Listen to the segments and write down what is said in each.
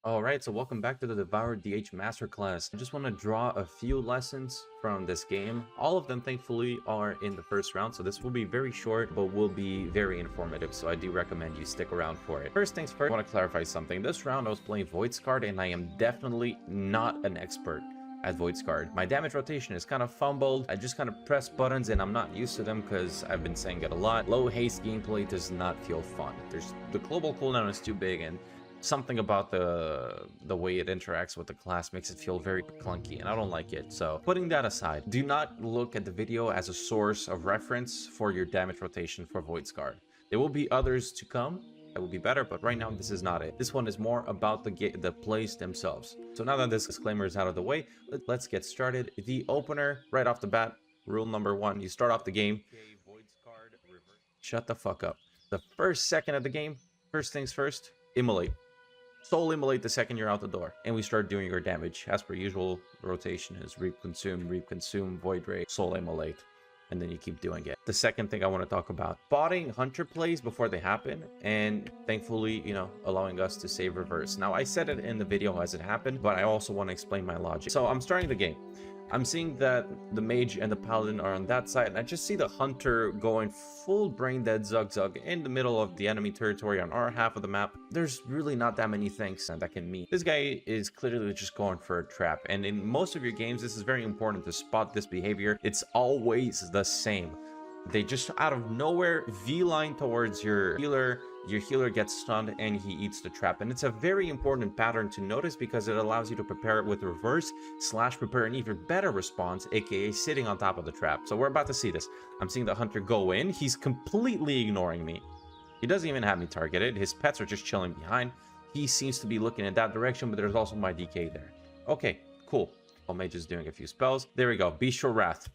Alright, so welcome back to the Devourer DH Masterclass. I just want to draw a few lessons from this game. All of them, thankfully, are in the first round, so this will be very short, but will be very informative, so I do recommend you stick around for it. First things first, I want to clarify something. This round I was playing Void's card, and I am definitely not an expert at Void's card. My damage rotation is kind of fumbled. I just kind of press buttons, and I'm not used to them because I've been saying it a lot. Low haste gameplay does not feel fun. The global cooldown is too big, and something about the way it interacts with the class makes it feel very clunky, and I don't like it. So putting that aside, do not look at the video as a source of reference for your damage rotation for Void's card. There will be others to come that will be better, but right now this is not it. This one is more about the plays themselves. So now that this disclaimer is out of the way, let's get started. The opener right off the bat, rule number one, you start off the game. Shut the fuck up. The first second of the game, first things first, immolate. Soul immolate the second you're out the door, and we start doing your damage. As per usual, the rotation is reap, consume, void ray, soul immolate, and then you keep doing it. The second thing I want to talk about, spotting hunter plays before they happen, and thankfully, allowing us to save reverse. Now, I said it in the video as it happened, but I also want to explain my logic. So I'm starting the game. I'm seeing that the mage and the paladin are on that side, and I just see the hunter going full brain dead zug in the middle of the enemy territory on our half of the map. There's really not that many things that can meet. This guy is clearly just going for a trap, and in most of your games, this is very important to spot this behavior. It's always the same. They just out of nowhere V-line towards your healer gets stunned and he eats the trap. And it's a very important pattern to notice because it allows you to prepare it with reverse / prepare an even better response, aka sitting on top of the trap. So we're about to see this. I'm seeing the hunter go in. He's completely ignoring me. He doesn't even have me targeted. His pets are just chilling behind. He seems to be looking in that direction, but there's also my DK there. Okay, cool. Mage is doing a few spells. There we go. Bestial Wrath.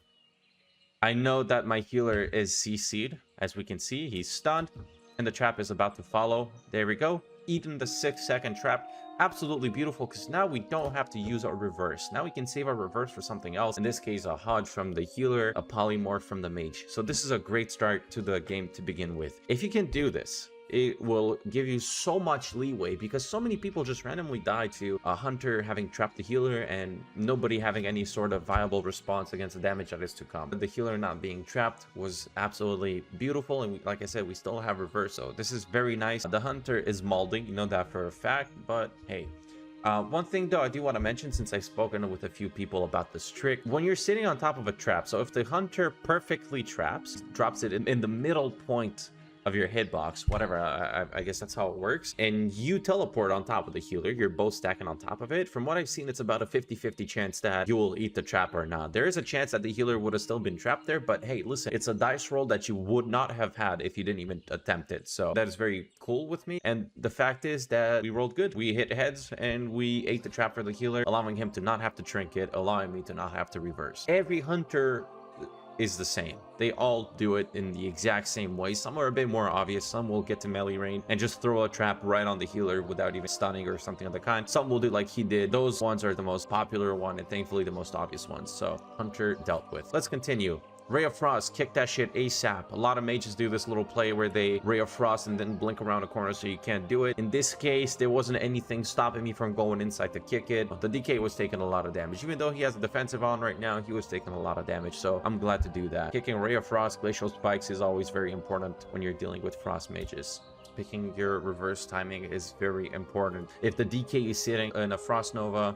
I know that my healer is CC'd. As we can see, he's stunned, and the trap is about to follow. There we go. Even the 6-second trap. Absolutely beautiful, because now we don't have to use our reverse. Now we can save our reverse for something else. In this case, a Hodge from the healer, a polymorph from the mage. So this is a great start to the game to begin with. If you can do this, it will give you so much leeway, because so many people just randomly die to a hunter having trapped the healer and nobody having any sort of viable response against the damage that is to come. The healer not being trapped was absolutely beautiful, and like I said, we still have reverse, so this is very nice. The hunter is molding, you know that for a fact, but hey. One thing though I do want to mention, since I've spoken with a few people about this trick, when you're sitting on top of a trap, so if the hunter perfectly drops it in the middle point of your hitbox, whatever, I guess that's how it works, and you teleport on top of the healer, you're both stacking on top of it. From what I've seen, it's about a 50-50 chance that you will eat the trap or not. There is a chance that the healer would have still been trapped there, but hey, listen, it's a dice roll that you would not have had if you didn't even attempt it. So that is very cool with me, and the fact is that we rolled good. We hit heads and we ate the trap for the healer, allowing him to not have to trinket, allowing me to not have to reverse. Every hunter is the same. They all do it in the exact same way. Some are a bit more obvious. Some will get to melee range and just throw a trap right on the healer without even stunning or something of the kind. Some will do like he did. Those ones are the most popular one and thankfully the most obvious ones. So hunter dealt with. Let's continue. Ray of Frost, kick that shit ASAP. A lot of mages do this little play where they Ray of Frost and then blink around a corner so you can't do it. In this case, there wasn't anything stopping me from going inside to kick it. The DK was taking a lot of damage. Even though he has a defensive on right now, he was taking a lot of damage, so I'm glad to do that. Kicking Ray of Frost, Glacial Spikes is always very important when you're dealing with Frost mages. Picking your reverse timing is very important. If the DK is sitting in a Frost Nova,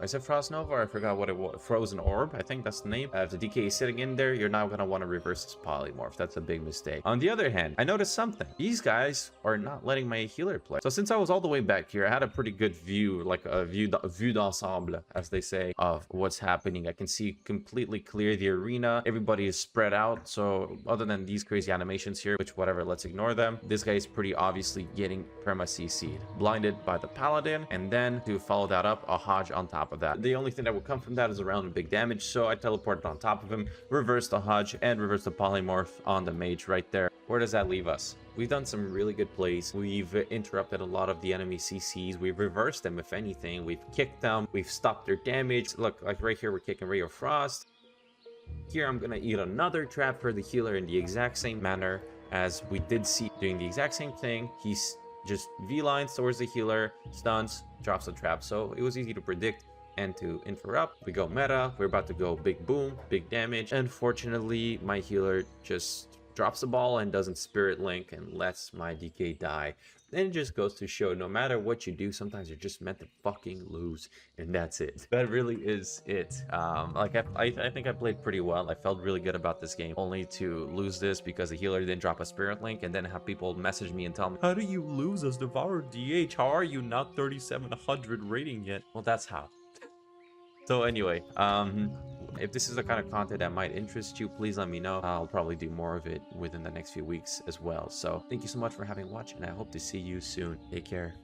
is it Frost Nova? Or I forgot what it was. Frozen Orb, I think that's the name. If the DK is sitting in there, you're now going to want to reverse this polymorph. That's a big mistake. On the other hand, I noticed something. These guys are not letting my healer play. So since I was all the way back here, I had a pretty good view, like a vue d'ensemble, as they say, of what's happening. I can see completely clear the arena. Everybody is spread out. So other than these crazy animations here, which whatever, let's ignore them. This guy is pretty obviously getting perma CC'd, blinded by the paladin, and then to follow that up, a Hodge on top of that. The only thing that would come from that is a round of big damage, so I teleported on top of him, reversed the Hodge, and reversed the polymorph on the mage right there. Where does that leave us? We've done some really good plays. We've interrupted a lot of the enemy CCs. We've reversed them, if anything. We've kicked them. We've stopped their damage. Look, like right here, we're kicking Ray of Frost. Here, I'm gonna eat another trap for the healer in the exact same manner as we did see doing the exact same thing. He's just V lines towards the healer, stuns, drops and traps. So it was easy to predict and to interrupt. We go meta, we're about to go big boom, big damage. Unfortunately, my healer just drops the ball and doesn't spirit link and lets my DK die. Then it just goes to show, no matter what you do, sometimes you're just meant to fucking lose, and that's it. That really is it. Like I think I played pretty well. I felt really good about this game, only to lose this because the healer didn't drop a spirit link, and then have people message me and tell me, how do you lose as Devourer DH? How are you not 3700 rating yet? Well, that's how. So anyway, if this is the kind of content that might interest you, please let me know. I'll probably do more of it within the next few weeks as well. So thank you so much for having watched, and I hope to see you soon. Take care.